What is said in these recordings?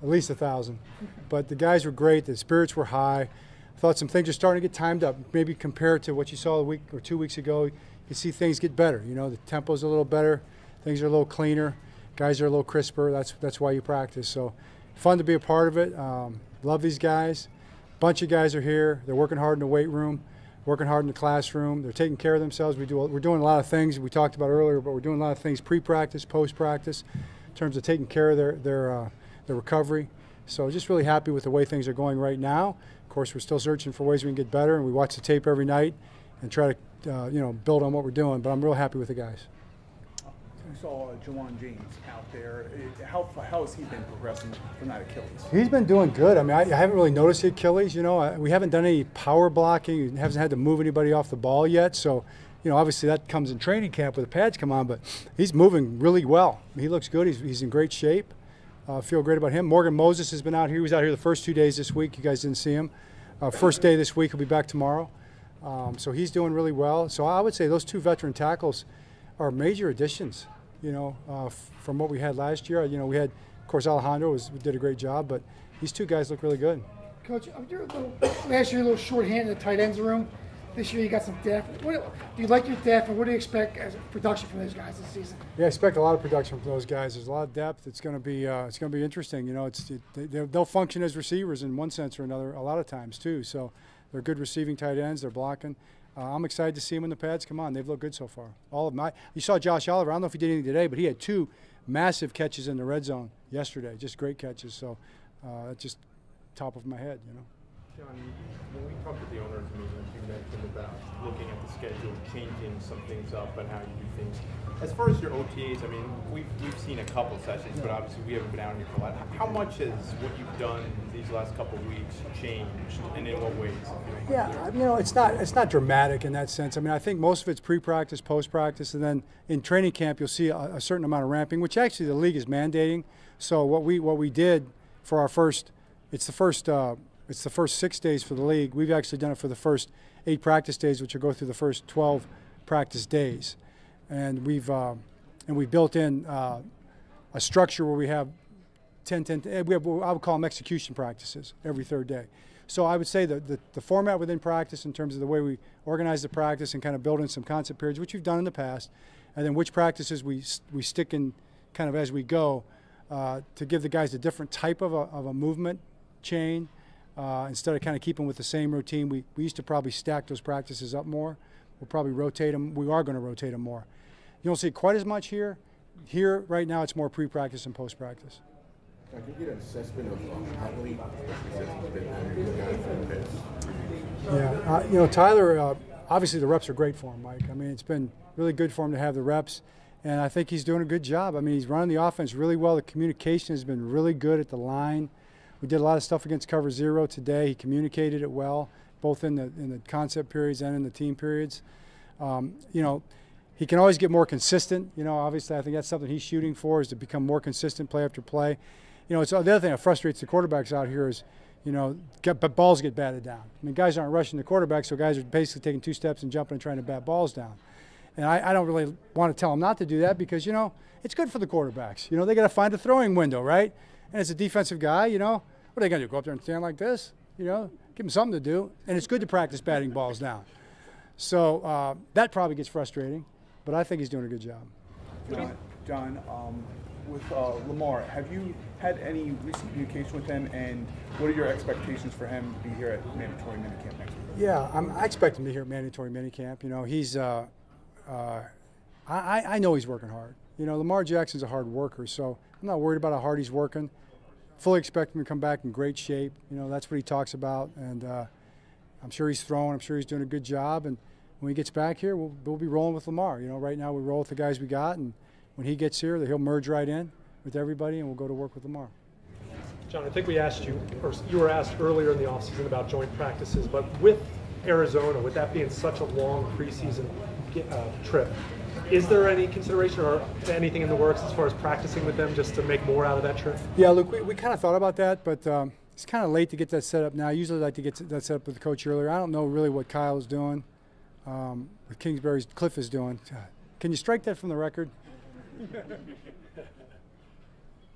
at least 1,000. But the guys were great. The spirits were high. I thought some things are starting to get timed up. Maybe compared to what you saw a week or 2 weeks ago, you see things get better. You know, the tempo's a little better. Things are a little cleaner. Guys are a little crisper. That's why you practice. So fun to be a part of it. Love these guys. Bunch of guys are here. They're working hard in the weight room, working hard in the classroom. They're taking care of themselves. We're doing a lot of things we talked about earlier, but we're doing a lot of things pre-practice, post-practice, in terms of taking care of their recovery. So just really happy with the way things are going right now. Of course, we're still searching for ways we can get better, and we watch the tape every night and try to build on what we're doing. But I'm real happy with the guys. We saw Jalyn James out there. How has he been progressing from that Achilles? He's been doing good. I mean, I haven't really noticed the Achilles. We haven't done any power blocking. He hasn't had to move anybody off the ball yet. So, obviously that comes in training camp where the pads come on. But he's moving really well. He looks good. He's in great shape. Feel great about him. Morgan Moses has been out here. He was out here the first 2 days this week. You guys didn't see him. First day this week. He'll be back tomorrow. So he's doing really well. So I would say those two veteran tackles are major additions. From what we had last year. We had, of course, Alejandro did a great job, but these two guys look really good. Coach, last year a little short-handed in the tight ends room. This year you got some depth. Do you like your depth, and what do you expect as production from those guys this season? Yeah, I expect a lot of production from those guys. There's a lot of depth. It's going to be interesting. They'll function as receivers in one sense or another a lot of times too. So they're good receiving tight ends. They're blocking. I'm excited to see them in the pads. Come on, they've looked good so far. All of them. You saw Josh Oliver. I don't know if he did anything today, but he had 2 massive catches in the red zone yesterday. Just great catches. So just top of my head, John, when we talked with the owners meeting, you mentioned about looking at the schedule, changing some things up and how you do things. As far as your OTAs, I mean, we've seen a couple sessions, but obviously we haven't been out here for a lot. How much has what you've done these last couple of weeks changed, and in what ways? Yeah, it's not dramatic in that sense. I mean, I think most of it's pre-practice, post-practice, and then in training camp you'll see a certain amount of ramping, which actually the league is mandating. So what we did for our first 6 days for the league. We've actually done it for the first 8 practice days, which will go through the first 12 practice days. And we've built in a structure where we have 10. We have what I would call them execution practices every 3rd day. So I would say that the format within practice in terms of the way we organize the practice and kind of build in some concept periods, which we've done in the past, and then which practices we stick in kind of as we go to give the guys a different type of a movement chain. Instead of kind of keeping with the same routine, we used to probably stack those practices up more. We'll probably rotate them. We are going to rotate them more. You don't see it quite as much here. Here, right now, it's more pre-practice and post-practice. Can you get an assessment of how many sessions have been for the past? Yeah, Tyler, obviously the reps are great for him, Mike. I mean, it's been really good for him to have the reps, and I think he's doing a good job. I mean, he's running the offense really well. The communication has been really good at the line. We did a lot of stuff against cover 0 today. He communicated it well, both in the concept periods and in the team periods. He can always get more consistent. Obviously I think that's something he's shooting for, is to become more consistent play after play. It's the other thing that frustrates the quarterbacks out here is, but balls get batted down. I mean, guys aren't rushing the quarterback, so guys are basically taking 2 steps and jumping and trying to bat balls down. And I don't really want to tell them not to do that because, it's good for the quarterbacks. They got to find a throwing window, right? And as a defensive guy, what are they going to do, go up there and stand like this? Give them something to do. And it's good to practice batting balls down. So that probably gets frustrating, but I think he's doing a good job. John, with Lamar, have you had any recent communication with him, and what are your expectations for him to be here at mandatory minicamp next week? Yeah, I expect him to be here at mandatory minicamp. He's I know he's working hard. Lamar Jackson's a hard worker, so I'm not worried about how hard he's working. Fully expect him to come back in great shape. That's what he talks about, and I'm sure he's throwing. I'm sure he's doing a good job, and when he gets back here, we'll be rolling with Lamar. Right now we roll with the guys we got, and when he gets here, he'll merge right in with everybody, and we'll go to work with Lamar. John, I think we asked you, or you were asked earlier in the offseason about joint practices, but with Arizona, with that being such a long preseason trip, is there any consideration or anything in the works as far as practicing with them just to make more out of that trip? Yeah, look, we kind of thought about that, but it's kind of late to get that set up now. I usually like to get that set up with the coach earlier. I don't know really what Kyle is doing, what Kingsbury's Cliff is doing. Can you strike that from the record?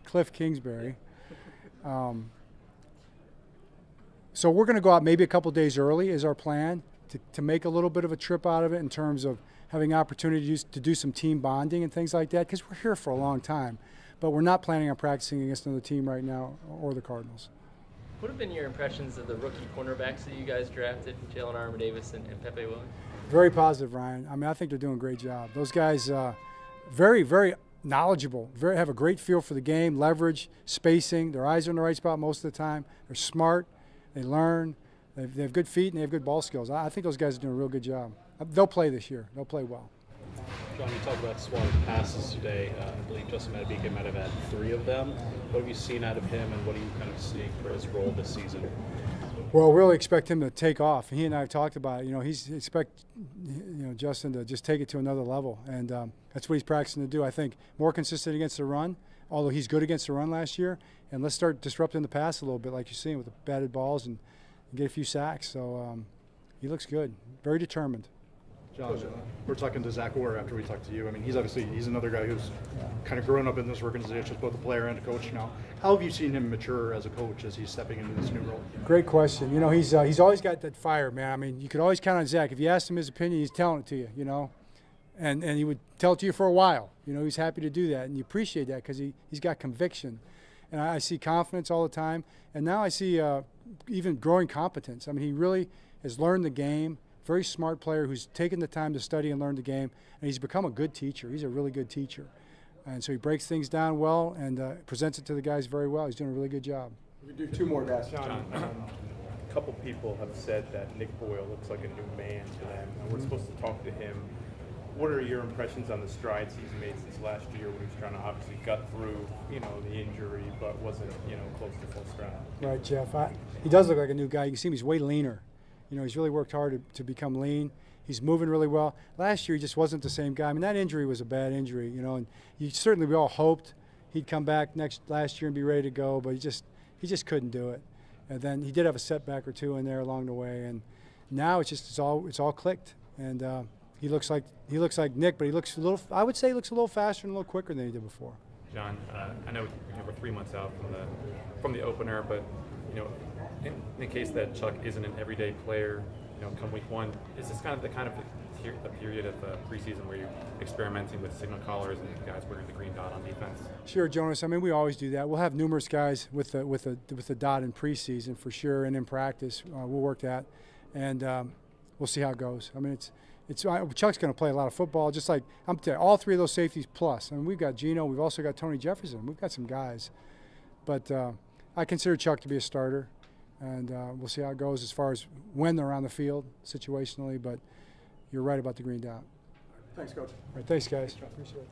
Cliff Kingsbury. So we're going to go out maybe a couple days early is our plan to make a little bit of a trip out of it in terms of having opportunities to do some team bonding and things like that, because we're here for a long time. But we're not planning on practicing against another team right now or the Cardinals. What have been your impressions of the rookie cornerbacks that you guys drafted, Jalyn Armour-Davis and Pepe? Very positive, Ryan. I mean, I think they're doing a great job. Those guys, very, very knowledgeable, have a great feel for the game, leverage, spacing. Their eyes are in the right spot most of the time. They're smart. They learn. They have good feet and they have good ball skills. I think those guys are doing a real good job. They'll play this year. They'll play well. John, you talked about swatting passes today. I believe Justin Madubuike might have had 3 of them. What have you seen out of him, and what are you kind of seeing for his role this season? Well, we really expect him to take off. He and I have talked about it. Expect Justin to just take it to another level, and that's what he's practicing to do. I think more consistent against the run, although he's good against the run last year. And let's start disrupting the pass a little bit, like you're seeing with the batted balls, and get a few sacks. So he looks good, very determined. John, we're talking to Zach Orr after we talked to you. I mean, he's another guy who's kind of grown up in this organization, both a player and a coach now. How have you seen him mature as a coach as he's stepping into this new role? Great question. He's always got that fire, man. I mean, you could always count on Zach. If you asked him his opinion, he's telling it to you, and he would tell it to you for a while. He's happy to do that, and you appreciate that because he's got conviction. And I see confidence all the time. And now I see even growing competence. I mean, he really has learned the game. Very smart player who's taken the time to study and learn the game. And he's become a good teacher. He's a really good teacher. And so he breaks things down well and presents it to the guys very well. He's doing a really good job. We do 2 more, guys. John, a couple people have said that Nick Boyle looks like a new man to them, and we're supposed to talk to him. What are your impressions on the strides he's made since last year when he was trying to obviously gut through, the injury, but wasn't, close to full stride? Right, Jeff. He does look like a new guy. You can see him, he's way leaner. He's really worked hard to become lean. He's moving really well. Last year, he just wasn't the same guy. I mean, that injury was a bad injury, and we all hoped he'd come back last year and be ready to go, but he just couldn't do it. And then he did have a setback or 2 in there along the way, and now it's all clicked. And he looks like Nick, but I would say he looks a little faster and a little quicker than he did before. John, I know we're 3 months out from the opener, but in the case that Chuck isn't an everyday player, come week 1, is this kind of the period of preseason where you're experimenting with signal callers and guys wearing the green dot on defense? Sure, Jonas. I mean, we always do that. We'll have numerous guys with the dot in preseason for sure, and in practice we'll work that, and we'll see how it goes. I mean, Chuck's going to play a lot of football, just like I'm telling you, all 3 of those safeties plus. I mean, we've got Geno, we've also got Tony Jefferson, we've got some guys, but I consider Chuck to be a starter. And we'll see how it goes as far as when they're on the field situationally, but you're right about the green dot. Thanks, Coach. All right, thanks, guys. Appreciate it.